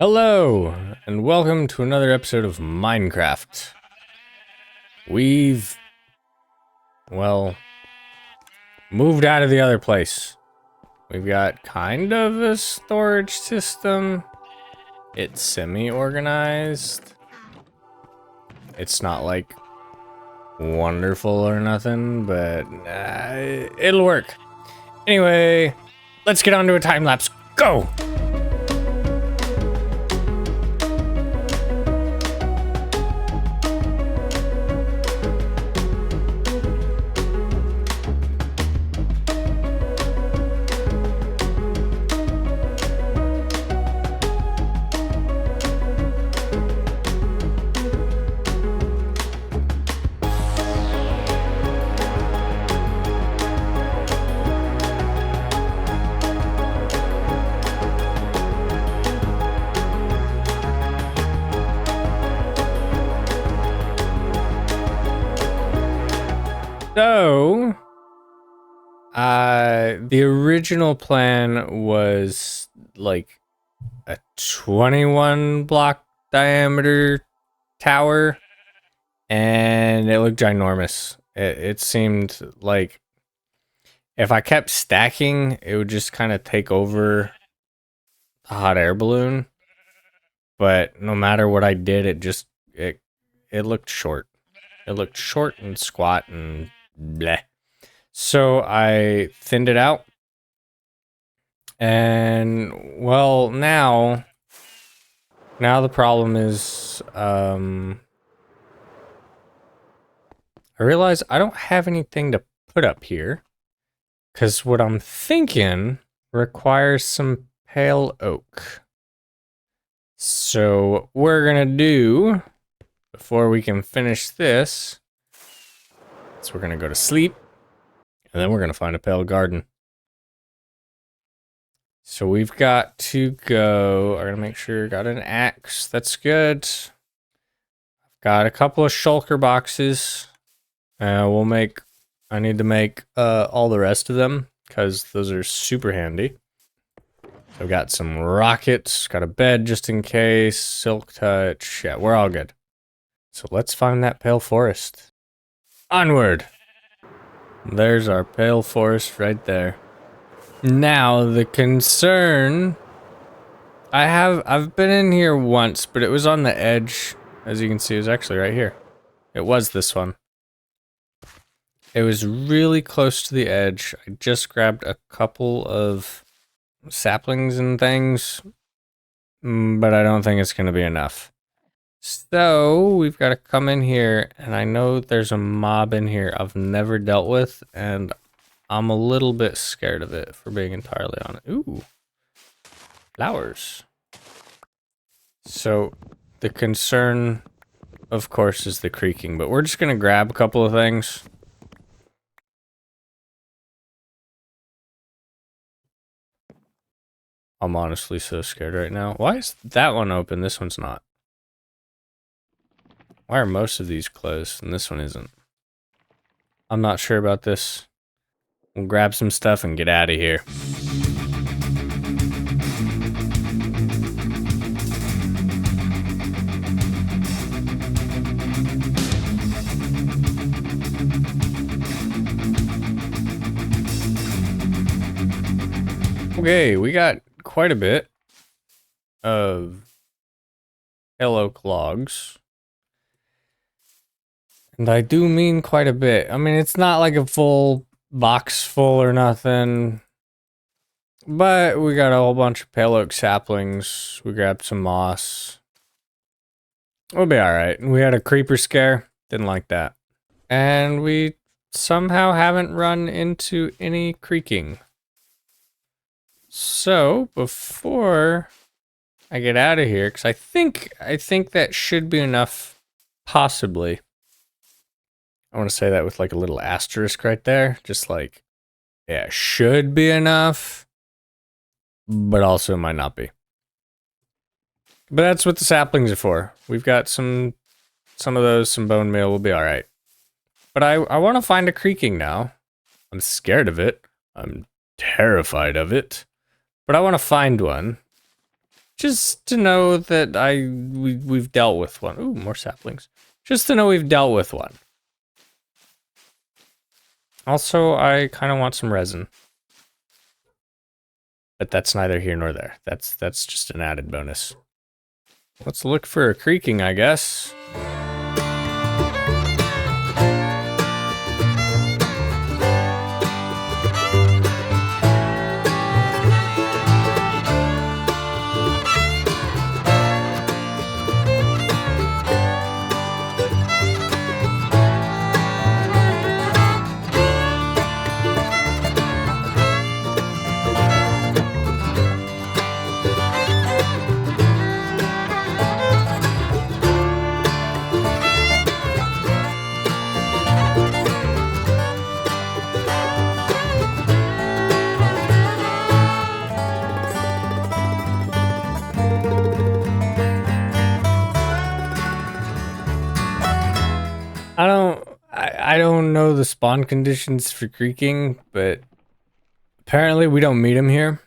Hello, and welcome to another episode of Minecraft. We've, well, moved out of the other place. We've got kind of a storage system. It's semi-organized. It's not like wonderful or nothing, but it'll work. Anyway, let's get on to a time lapse. Go! So, the original plan was like a 21 block diameter tower, and it looked ginormous. It seemed like if I kept stacking, it would just kind of take over the hot air balloon. But no matter what I did, it looked short. It looked short and squat and bleh. So I thinned it out. And well, now the problem is I realize I don't have anything to put up here, because what I'm thinking requires some pale oak. So what we're gonna do before we can finish this is we're gonna go to sleep, and then we're gonna find a pale garden. So we've got to go. I gotta make sure. Got an axe. That's good. Got a couple of shulker boxes. I need to make all the rest of them, because those are super handy. I've got some rockets. Got a bed just in case. Silk touch. Yeah, we're all good. So let's find that pale forest. Onward. There's our pale forest right there. Now, the concern... I've been in here once, but it was on the edge. As you can see, it was actually right here. It was this one. It was really close to the edge. I just grabbed a couple of saplings and things, but I don't think it's going to be enough. So, we've got to come in here, and I know there's a mob in here I've never dealt with, and I'm a little bit scared of it, for being entirely honest. Ooh. Flowers. So, the concern, of course, is the creaking, but we're just going to grab a couple of things. I'm honestly so scared right now. Why is that one open? This one's not. Why are most of these closed and this one isn't? I'm not sure about this. We'll grab some stuff and get out of here. Okay, we got quite a bit of pale oak logs. And I do mean quite a bit. I mean, it's not like a full box full or nothing. But we got a whole bunch of pale oak saplings. We grabbed some moss. We'll be alright. We had a creeper scare. Didn't like that. And we somehow haven't run into any creaking. So, before I get out of here, because I think that should be enough, possibly. I want to say that with like a little asterisk right there. Just like, yeah, should be enough, but also might not be. But that's what the saplings are for. We've got some of those, some bone meal, will be all right. But I want to find a creaking now. I'm scared of it. I'm terrified of it. But I want to find one. Just to know that we've dealt with one. Ooh, more saplings. Just to know we've dealt with one. Also, I kind of want some resin. But that's neither here nor there. That's just an added bonus. Let's look for a creaking, I guess. I don't know the spawn conditions for creaking, but apparently we don't meet them here.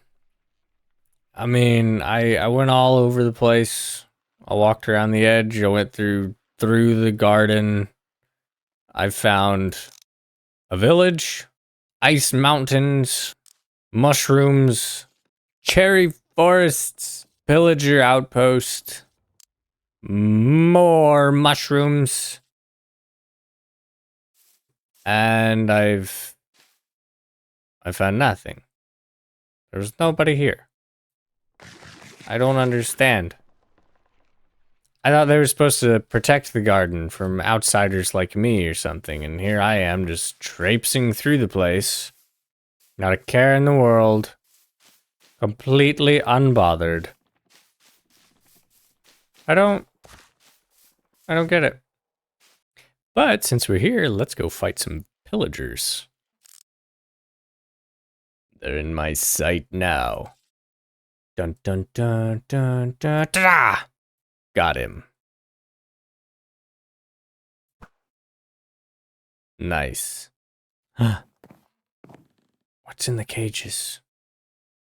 I mean, I went all over the place. I walked around the edge. I went through the garden. I found a village, ice mountains, mushrooms, cherry forests, pillager outpost, more mushrooms. And I found nothing. There's nobody here. I don't understand. I thought they were supposed to protect the garden from outsiders like me or something, and here I am just traipsing through the place. Not a care in the world. Completely unbothered. I don't get it. But since we're here, let's go fight some pillagers. They're in my sight now. Dun dun dun dun dun da! Got him. Nice. What's in the cages?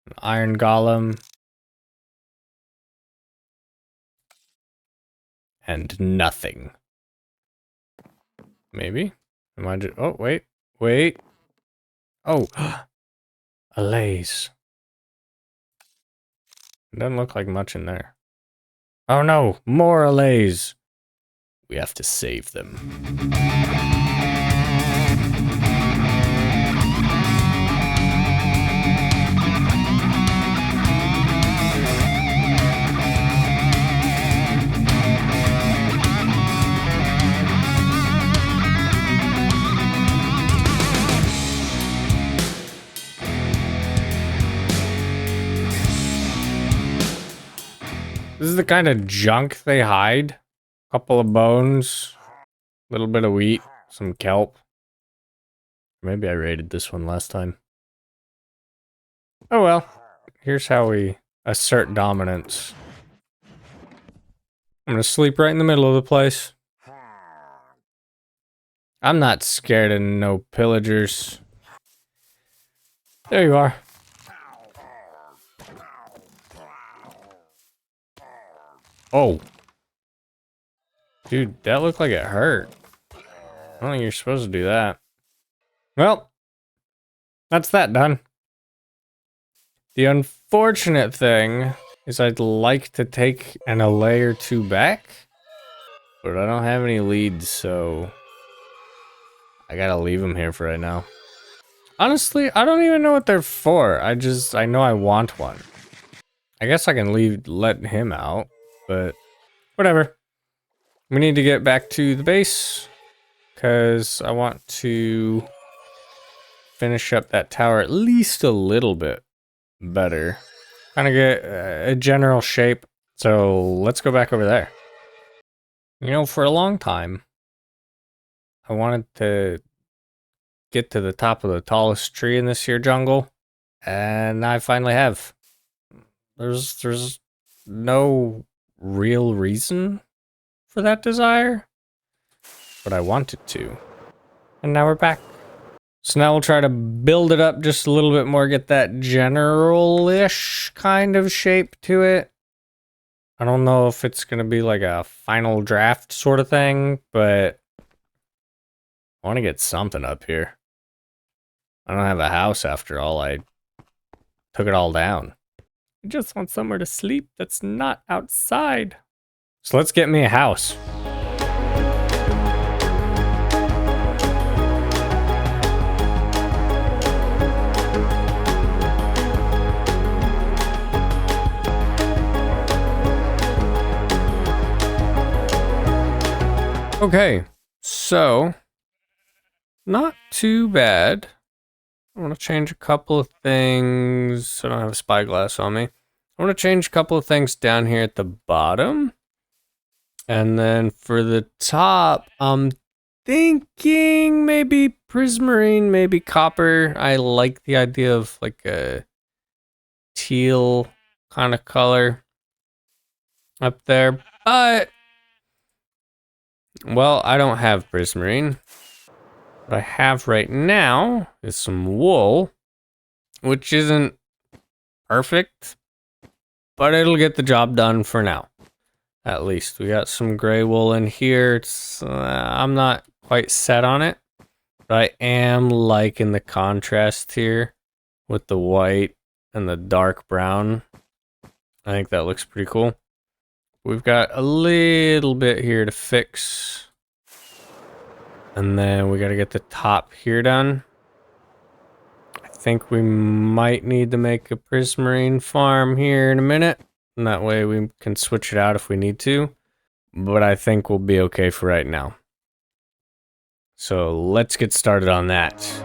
An iron golem. And nothing. Maybe? Am I just... Oh, wait. Wait. Oh. A laze. Doesn't look like much in there. Oh no, more allays. We have to save them. This is the kind of junk they hide. Couple of bones, a little bit of wheat, some kelp. Maybe I raided this one last time. Oh well, here's how we assert dominance. I'm gonna sleep right in the middle of the place. I'm not scared of no pillagers. There you are. Oh. Dude, that looked like it hurt. I don't think you're supposed to do that. Well, that's that done. The unfortunate thing is I'd like to take an allay or two back, but I don't have any leads, so I gotta leave them here for right now. Honestly, I don't even know what they're for. I know I want one. I guess I can let him out, but whatever. We need to get back to the base because I want to finish up that tower at least a little bit better. Kind of get a general shape. So let's go back over there. You know, for a long time, I wanted to get to the top of the tallest tree in this here jungle, and I finally have. There's no real reason for that desire, but I wanted to. And now we're back. So now we'll try to build it up just a little bit more, get that general-ish kind of shape to it. I don't know if it's going to be like a final draft sort of thing, but I want to get something up here. I don't have a house after all. I took it all down. I just want somewhere to sleep that's not outside. So let's get me a house. Okay, so not too bad. I want to change a couple of things. I don't have a spyglass on me. I want to change a couple of things down here at the bottom. And then for the top, I'm thinking maybe prismarine, maybe copper. I like the idea of like a teal kind of color up there. But, well, I don't have prismarine. What I have right now is some wool, which isn't perfect, but it'll get the job done for now. At least we got some gray wool in here. It's I'm not quite set on it, but I am liking the contrast here with the white and the dark brown. I think that looks pretty cool. We've got a little bit here to fix. And then we got to get the top here done. I think we might need to make a prismarine farm here in a minute. And that way we can switch it out if we need to. But I think we'll be okay for right now. So let's get started on that.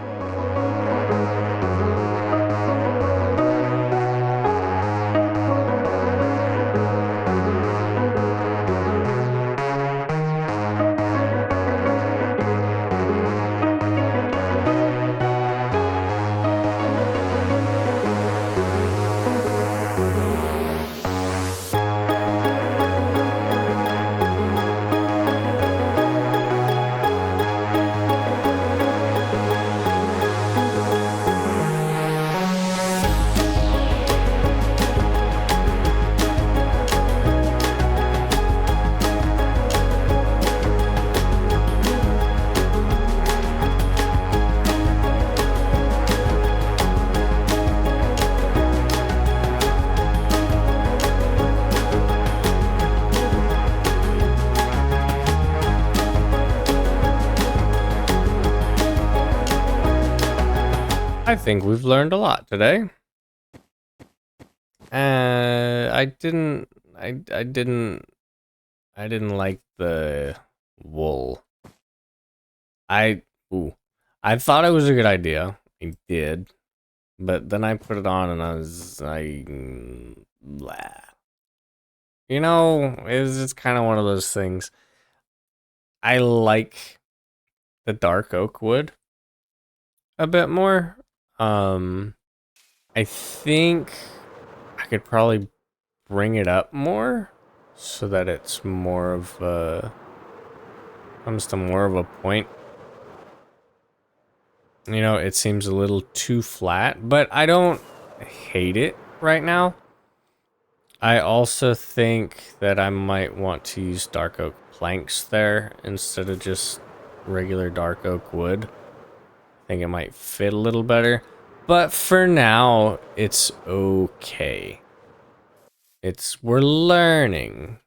I think we've learned a lot today. I didn't like the wool. I thought it was a good idea. I did. But then I put it on and I was like, blah. You know, it's kind of one of those things. I like the dark oak wood a bit more. I think I could probably bring it up more so that it's more of a comes to more of a point. You know, it seems a little too flat, but I don't hate it right now. I also think that I might want to use dark oak planks there instead of just regular dark oak wood. I think it might fit a little better. But for now, it's okay. We're learning.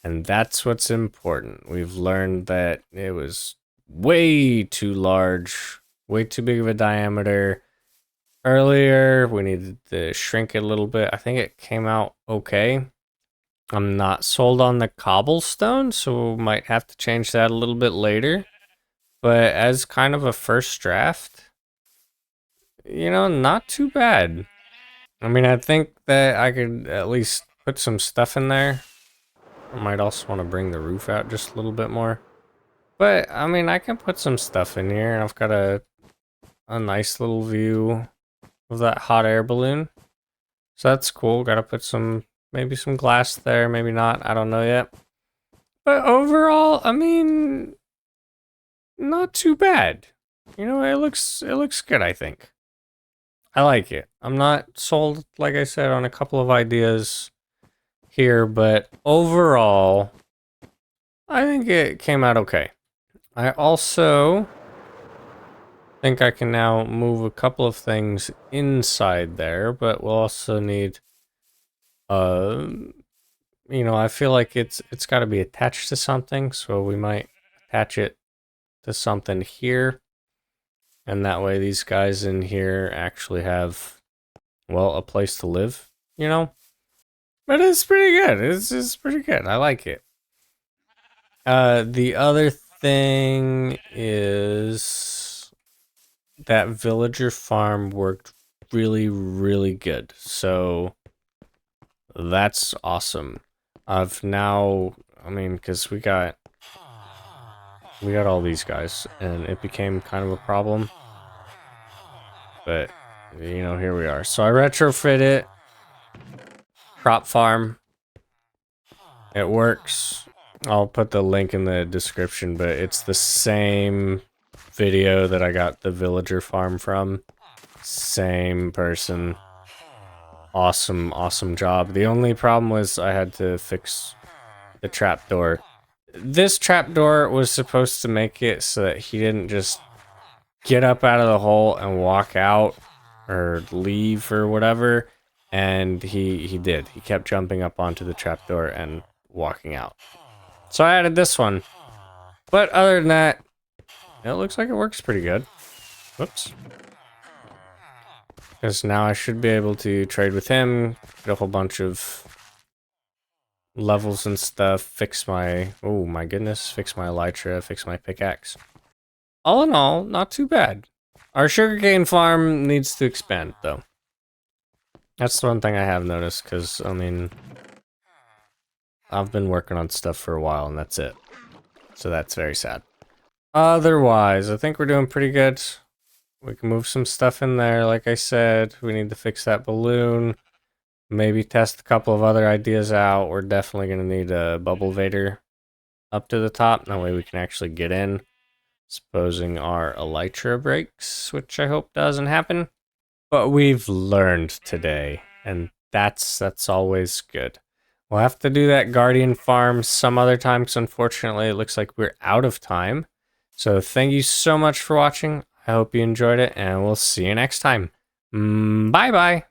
And that's what's important. We've learned that it was way too large, way too big of a diameter. Earlier, we needed to shrink it a little bit. I think it came out okay. I'm not sold on the cobblestone, so we might have to change that a little bit later. But as kind of a first draft, you know, not too bad. I mean, I think that I could at least put some stuff in there. I might also want to bring the roof out just a little bit more. But, I mean, I can put some stuff in here, and I've got a nice little view of that hot air balloon. So that's cool. Gotta put maybe some glass there, maybe not. I don't know yet. But overall, I mean, not too bad. You know, it looks good, I think. I like it. I'm not sold, like I said, on a couple of ideas. here, but overall, I think it came out okay. I also think I can now move a couple of things inside there, but we'll also need, I feel like it's got to be attached to something, so we might attach it to something here, and that way these guys in here actually have, well, a place to live, But it's pretty good. It's pretty good. I like it. The other thing is that villager farm worked really, really good. So that's awesome. I've now, because we got all these guys, and it became kind of a problem. But here we are. So I retrofit it. Crop farm. It works. I'll put the link in the description, but it's the same video that I got the villager farm from. Same person. Awesome, awesome job. The only problem was I had to fix the trapdoor. This trapdoor was supposed to make it so that he didn't just get up out of the hole and walk out or leave or whatever. And he did. He kept jumping up onto the trapdoor and walking out. So I added this one. But other than that, it looks like it works pretty good. Whoops. Because now I should be able to trade with him, get a whole bunch of levels and stuff, fix my, oh my goodness, fix my elytra, fix my pickaxe. All in all, not too bad. Our sugarcane farm needs to expand, though. That's the one thing I have noticed, because, I've been working on stuff for a while, and that's it. So that's very sad. Otherwise, I think we're doing pretty good. We can move some stuff in there, like I said. We need to fix that balloon. Maybe test a couple of other ideas out. We're definitely going to need a bubble vader up to the top. That way we can actually get in. Supposing our elytra breaks, which I hope doesn't happen. But we've learned today, and that's always good. We'll have to do that guardian farm some other time, because unfortunately it looks like we're out of time. So thank you so much for watching. I hope you enjoyed it, and we'll see you next time. Bye-bye.